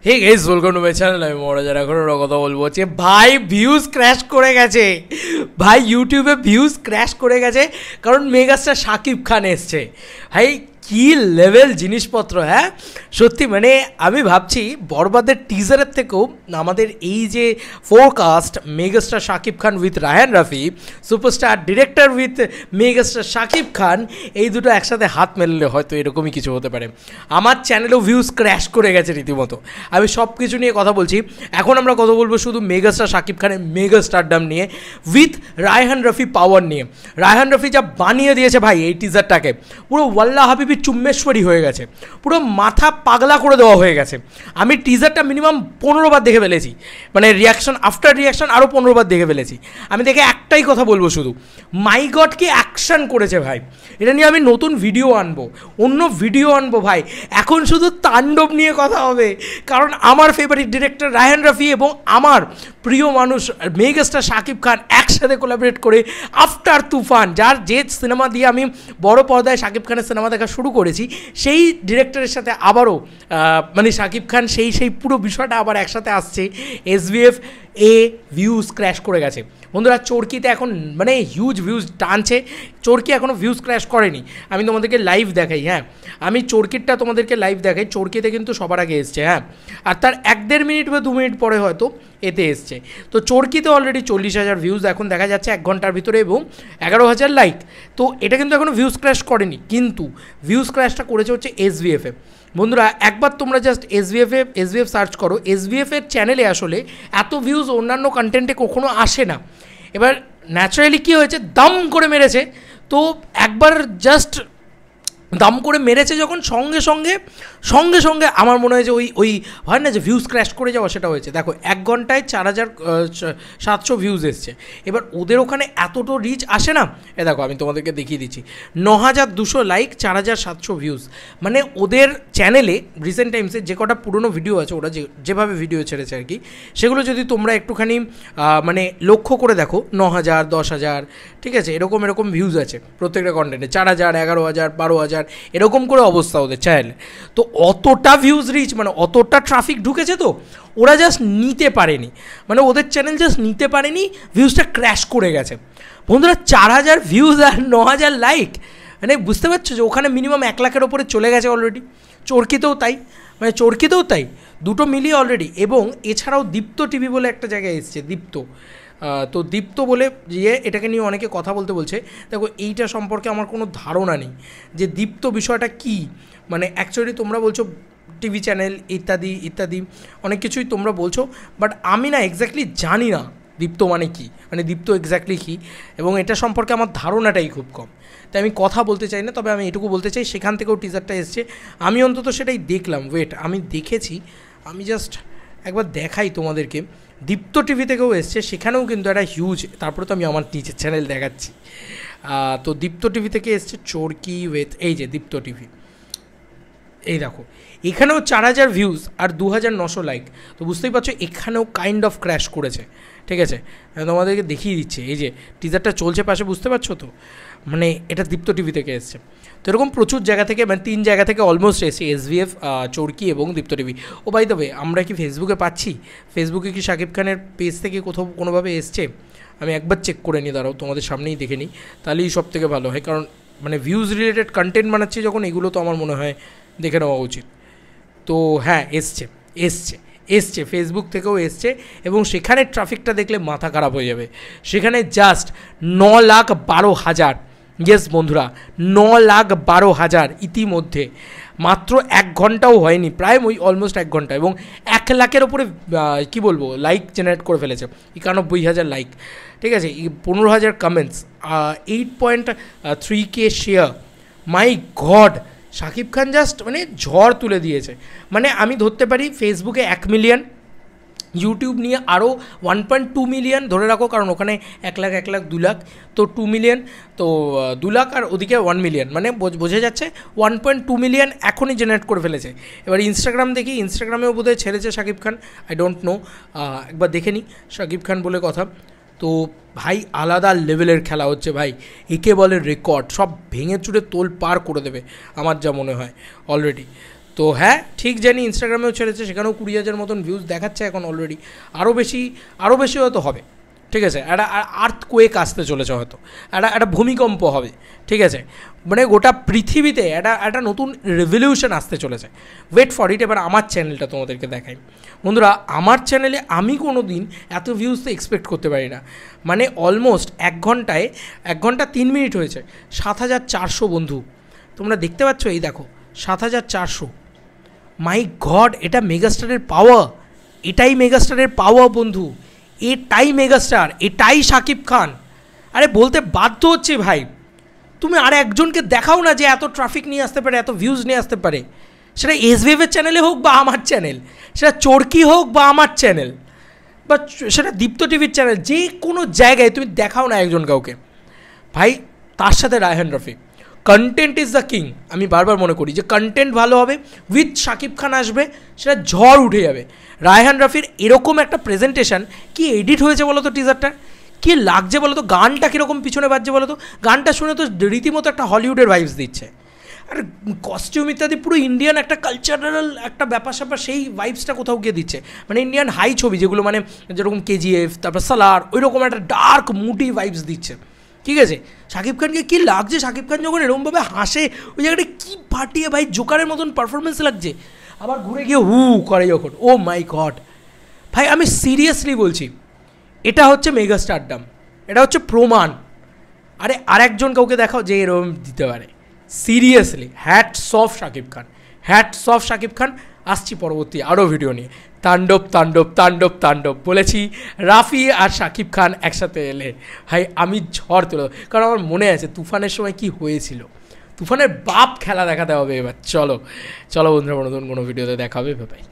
Hey guys, welcome to my channel. আমি মহারাজার এখন কথা বলবো যে ভাই ভিউজ ক্র্যাশ করে গেছে, ভাই ইউটিউবে ভিউজ ক্র্যাশ করে গেছে কারণ মেগাস্টার শাকিব খান এসছে। ভাই কী লেভেল জিনিসপত্র, হ্যাঁ সত্যি মানে আমি ভাবছি বরবাদের টিজারের থেকেও আমাদের এই যে forecast megastar Shakib Khan with Raihan Rafi, superstar director with megastar Shakib Khan, এই দুটো একসাথে হাত মেললে হয়তো এরকমই কিছু হতে পারে। আমার চ্যানেলেও ভিউজ ক্র্যাশ করে গেছে রীতিমতো। আমি সব কিছু নিয়ে কথা বলছি। এখন আমরা কথা বলবো শুধু মেগাস্টার শাকিব খানের মেগা স্টারডাম নিয়ে উইথ রায়হান রাফি পাওয়ার নিয়ে। রায়হান রাফি যা বানিয়ে দিয়েছে ভাই এই টিজারটাকে, পুরো ওয়াল্লাহ হাবিবি চুম্মেশ্বরী হয়ে গেছে, পুরো মাথা পাগলা করে দেওয়া হয়ে গেছে। আমি টিজারটা মিনিমাম 15 বার দেখে ফেলেছি, মানে রিয়াকশন আফটার রিয়াকশন আরও 15 বার দেখে ফেলেছি। আমি দেখে একটাই কথা বলবো শুধু, মাই গড কি অ্যাকশন করেছে ভাই। এটা নিয়ে আমি নতুন ভিডিও আনবো, অন্য ভিডিও আনবো ভাই। এখন শুধু তাণ্ডব নিয়ে কথা হবে, কারণ আমার ফেভারিট ডিরেক্টর রায়হান রাফি এবং আমার প্রিয় মানুষ মেগাস্টার শাকিব খান একসাথে কোলাবরেট করে আফটার তুফান, যার যে সিনেমা দিয়ে আমি বড় পর্দায় শাকিব খানের সিনেমা দেখা শুরু করেছি, সেই ডিরেক্টরের সাথে আবারও মানে শাকিব খান সেই পুরো বিষয়টা আবার একসাথে আসছে। এসভিএফ এ ভিউজ ক্র্যাশ করে গেছে বন্ধুরা। চরকিতে এখন মানে হিউজ ভিউজ টানছে, চরকি এখনও ভিউজ ক্র্যাশ করেনি। আমি তোমাদেরকে লাইভ দেখাই, হ্যাঁ আমি চরকিরটা তোমাদেরকে লাইভ দেখাই। চরকিতে কিন্তু সবার আগে এসছে, হ্যাঁ, আর তার 1-1.5 মিনিট বা 2 মিনিট পরে হয়তো এতে এসছে। তো চরকিতে অলরেডি 40,000 ভিউজ এখন দেখা যাচ্ছে 1 ঘন্টার ভিতরে এবং 11,000 লাইক। তো এটা কিন্তু এখনও ভিউজ ক্র্যাশ করেনি, কিন্তু ভিউজ ক্র্যাশটা করেছে হচ্ছে এসভিএফে। বন্ধুরা একবার তোমরা জাস্ট এসভিএফ সার্চ করো। এসভিএফের চ্যানেলে আসলে এত ভিউজ অন্যান্য কন্টেন্টে কখনো আসে না। এবার ন্যাচারালি কী হয়েছে, দাম করে মেরেছে। তো একবার জাস্ট দাম করে মেরেছে যখন, সঙ্গে সঙ্গে আমার মনে হয় যে ওই হয় না যে ভিউজ ক্র্যাশ করে যাওয়া, সেটা হয়েছে। দেখো 1 ঘন্টায় 4,700 ভিউজ এসছে। এবার ওদের ওখানে এতটা রিচ আসে না। দেখো আমি তোমাদেরকে দেখিয়ে দিচ্ছি, 9,200 লাইক, 4,700 ভিউজ। মানে ওদের চ্যানেলে রিসেন্ট টাইমসে যে কটা পুরনো ভিডিও আছে, ওরা যেভাবে ভিডিও ছেড়েছে আর কি, সেগুলো যদি তোমরা একটুখানি মানে লক্ষ্য করে দেখো, 9,000, 10,000, ঠিক আছে, এরকম ভিউজ আছে প্রত্যেকটা কন্টেন্টে। 4,000, 11,000, 12,000 এরকম করে অবস্থা ওদের চ্যানেলে। তো অতটা ভিউজ রিচ, মানে অতটা ট্রাফিক ঢুকেছে, তো ওরা জাস্ট নিতে পারেনি, মানে ওদের চ্যানেল জাস্ট নিতে পারেনি, ভিউজটা ক্র্যাশ করে গেছে বন্ধুরা। 4,000 ভিউজ আর 9,000 লাইক, মানে বুঝতে পারছো যে ওখানে মিনিমাম 1 লাখের ওপরে চলে গেছে অলরেডি। চরকিতেও তাই, দুটো মিলিয়ে অলরেডি। এবং এছাড়াও দীপ্ত টিভি বলে একটা জায়গায় এসছে, তো দীপ্ত বলে এটাকে নিয়ে অনেকে কথা বলছে। দেখো এইটা সম্পর্কে আমার কোনো ধারণা নেই যে দীপ্ত বিষয়টা কী। মানে অ্যাকচুয়ালি তোমরা বলছো টিভি চ্যানেল ইত্যাদি অনেক কিছুই তোমরা বলছো, বাট আমি না এক্স্যাক্টলি জানি না দীপ্ত মানে কী, মানে দীপ্ত এক্স্যাক্টলি কী, এবং এটা সম্পর্কে আমার ধারণাটাই খুব কম। তাই আমি কথা বলতে চাই না, তবে আমি এটুকু বলতে চাই সেখান থেকেও টিজারটা এসছে। আমি অন্তত সেটাই দেখলাম। আমি দেখেছি, আমি জাস্ট একবার দেখাই তোমাদেরকে। দীপ্ত টিভি থেকেও এসছে, সেখানেও কিন্তু একটা হিউজ, তারপরে তো আমি আমার নিজের চ্যানেল দেখাচ্ছি। তো দীপ্ত টিভি থেকে এসছে চরকি উইথ, এই যে দীপ্ত টিভি, এই দেখো এখানেও 4,000 ভিউজ আর 2,900 লাইক। তো বুঝতেই পারছো এখানেও কাইন্ড অফ ক্র্যাশ করেছে, ঠিক আছে। আমি তোমাদেরকে দেখিয়ে দিচ্ছি, এই যে টিজারটা চলছে পাশে, বুঝতে পারছো তো, মানে এটা দীপ্ত টিভি থেকে এসছে। তো এরকম প্রচুর জায়গা থেকে, মানে 3 জায়গা থেকে অলমোস্ট এসছে, এসভিএফ, চরকি এবং Deepto TV. Oh by the way, আমরা কি ফেসবুকে পাচ্ছি? ফেসবুকে কি শাকিব খানের পেজ থেকে কোথাও কোনোভাবে এসছে? আমি একবার চেক করে নিই, দাঁড়াও তোমাদের সামনেই দেখে নিই, তাহলেই সব থেকে ভালো হয়। কারণ মানে ভিউজ রিলেটেড কন্টেন্ট বানাচ্ছি যখন, এগুলো তো আমার মনে হয় দেখে নেওয়া উচিত। তো হ্যাঁ এসছে ফেসবুক থেকেও এসছে, এবং সেখানে ট্রাফিকটা দেখলে মাথা খারাপ হয়ে যাবে। সেখানে জাস্ট 9,12,000, ইয়েস বন্ধুরা, 9,12,000 ইতিমধ্যে, মাত্র 1 ঘন্টাও হয়নি, প্রায় অলমোস্ট 1 ঘন্টা, এবং 1 লাখের ওপরে কী বলবো লাইক জেনারেট করে ফেলেছে, 91,000 লাইক, ঠিক আছে, 15,000 কমেন্টস, 8.3K শেয়ার। মাই গড, শাকিব খান জাস্ট মানে ঝড় তুলে দিয়েছে। মানে আমি ধরতে পারি ফেসবুকে 1 মিলিয়ন, ইউটিউব নিয়ে আরও 1.2 মিলিয়ন ধরে রাখো, কারণ ওখানে 1 লাখ 2 লাখ, তো 2 মিলিয়ন, তো 2 লাখ আর ওদিকে 1 মিলিয়ন, মানে বোঝা যাচ্ছে 1.2 মিলিয়ন এখনই জেনারেট করে ফেলেছে। এবার ইনস্টাগ্রাম দেখি, ইনস্টাগ্রামেও বোধহয় ছেড়েছে Shakib Khan, I don't know, একবার দেখে নিই শাকিব খান বলে কথা। তো ভাই আলাদা লেভেলের খেলা হচ্ছে ভাই, একে বলে রেকর্ড, সব ভেঙে চুরে তোল পার করে দেবে আমার যা মনে হয় অলরেডি। তো হ্যাঁ ঠিক জানি ইনস্টাগ্রামেও ছেড়েছে, সেখানেও 20,000 মতন ভিউজ দেখাচ্ছে এখন অলরেডি, আরও বেশি হয়তো হবে, ঠিক আছে। একটা আর্থকোয়েক আসতে চলেছে হয়তো, একটা ভূমিকম্প হবে, ঠিক আছে, মানে গোটা পৃথিবীতে একটা নতুন রেভলিউশন আসতে চলেছে। Wait for it. এবার আমার চ্যানেলটা তোমাদেরকে দেখাই বন্ধুরা। আমার চ্যানেলে আমি কোনো দিন এত ভিউজ তো এক্সপেক্ট করতে পারি না, মানে অলমোস্ট 1 ঘন্টা 3 মিনিট হয়েছে 7,400 বন্ধু তোমরা দেখতে পাচ্ছ, এই দেখো 7,400। মাই গড, এটা মেগাস্টারের পাওয়ার, এটাই মেগাস্টারের পাওয়ার বন্ধু, এটাই মেগাস্টার, এটাই শাকিব খান। আরে বলতে বাধ্য হচ্ছে ভাই, তুমি আর একজনকে দেখাও না যে এত ট্রাফিক নিয়ে আসতে পারে, এত ভিউজ নিয়ে আসতে পারে, সেটা এসভিএফের চ্যানেলে হোক বা আমার চ্যানেল, সেটা চরকি হোক বা আমার চ্যানেল, বা সেটা দীপ্ত টিভির চ্যানেল, যে কোনো জায়গায় তুমি দেখাও না একজন কাউকে ভাই। তার সাথে Raihan Rafi, content is the king. আমি বারবার মনে করি যে কন্টেন্ট ভালো হবে, উইথ শাকিব খান আসবে, সেটা ঝড় উঠে যাবে। রায়হান রফির এরকম একটা প্রেজেন্টেশন, কি এডিট হয়েছে বলো তো টিজারটা, কী লাগছে বলো তো, গানটা কীরকম পিছনে বাজছে বলো তো, গানটা শুনে তো রীতিমতো একটা হলিউডের ভাইবস দিচ্ছে, আর কস্টিউম ইত্যাদি পুরো ইন্ডিয়ান একটা কালচারাল একটা ব্যাপার স্যাপার, সেই ভাইবসটা কোথাও গিয়ে দিচ্ছে, মানে ইন্ডিয়ান হাই ছবি যেগুলো, মানে যেরকম কেজিএফ, তারপর সালার, ওই রকম একটা ডার্ক মুডি ভাইবস দিচ্ছে, ঠিক আছে। শাকিব খানকে কী লাগছে, শাকিব খান যখন এরকমভাবে হাসে ওই জায়গাটা কী ফাটিয়ে ভাই, জোকারের মতন পারফরমেন্স লাগছে, আবার ঘুরে গিয়ে হু করে যখন, ও মাই গড ভাই, আমি সিরিয়াসলি বলছি, এটা হচ্ছে মেগাস্টারডাম, এটা হচ্ছে প্রমাণ। আরে আরেকজন কাউকে দেখাও যে এরকম দিতে পারে, seriously hats off Shakib Khan, hats off Shakib Khan. আসছি পরবর্তী আরও ভিডিও নিয়ে। তাণ্ডব তাণ্ডব তাণ্ডব তাণ্ডব বলেছি, রাফি আর শাকিব খান একসাথে এলে ভাই আমি ঝড় তুলো, কারণ আমার মনে আছে তুফানের সময় কি হয়েছিল, তুফানের বাপ খেলা দেখাতে হবে এবার। চলো বন্ধুরা, নতুন কোনো ভিডিওতে দেখা হবে, ভাই।